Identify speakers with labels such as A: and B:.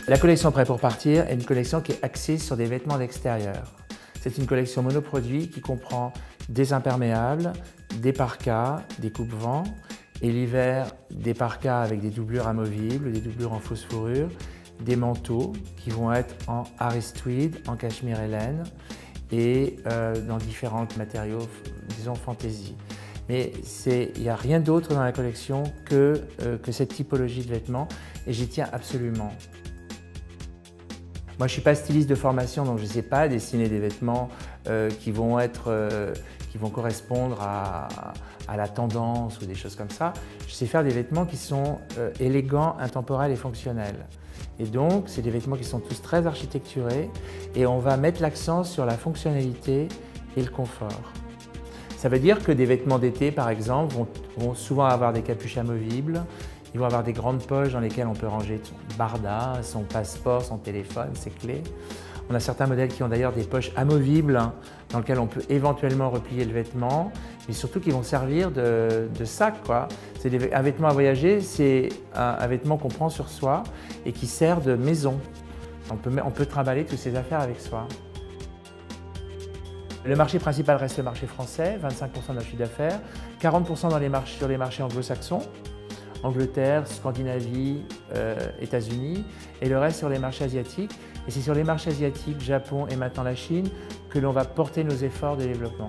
A: La collection Prêt pour partir est une collection qui est axée sur des vêtements d'extérieur. C'est une collection monoproduit qui comprend des imperméables, des parkas, des coupe-vents et l'hiver des parkas avec des doublures amovibles, des doublures en fausse fourrure, des manteaux qui vont être en Harris Tweed, en cachemire et laine et dans différents matériaux, disons fantasy. Mais il n'y a rien d'autre dans la collection que cette typologie de vêtements et j'y tiens absolument. Moi, je ne suis pas styliste de formation, donc je ne sais pas dessiner des vêtements qui vont correspondre à la tendance ou des choses comme ça. Je sais faire des vêtements qui sont élégants, intemporels et fonctionnels. Et donc, c'est des vêtements qui sont tous très architecturés et on va mettre l'accent sur la fonctionnalité et le confort. Ça veut dire que des vêtements d'été, par exemple, vont souvent avoir des capuches amovibles. Ils vont avoir des grandes poches dans lesquelles on peut ranger son barda, son passeport, son téléphone, ses clés. On a certains modèles qui ont d'ailleurs des poches amovibles dans lesquelles on peut éventuellement replier le vêtement, mais surtout qui vont servir de sac, quoi. Un vêtement à voyager, c'est un vêtement qu'on prend sur soi et qui sert de maison. On peut trimballer toutes ses affaires avec soi. Le marché principal reste le marché français, 25% de notre chiffre d'affaires, 40% sur les marchés anglo-saxons, Angleterre, Scandinavie, États-Unis, et le reste sur les marchés asiatiques. Et c'est sur les marchés asiatiques, Japon et maintenant la Chine, que l'on va porter nos efforts de développement.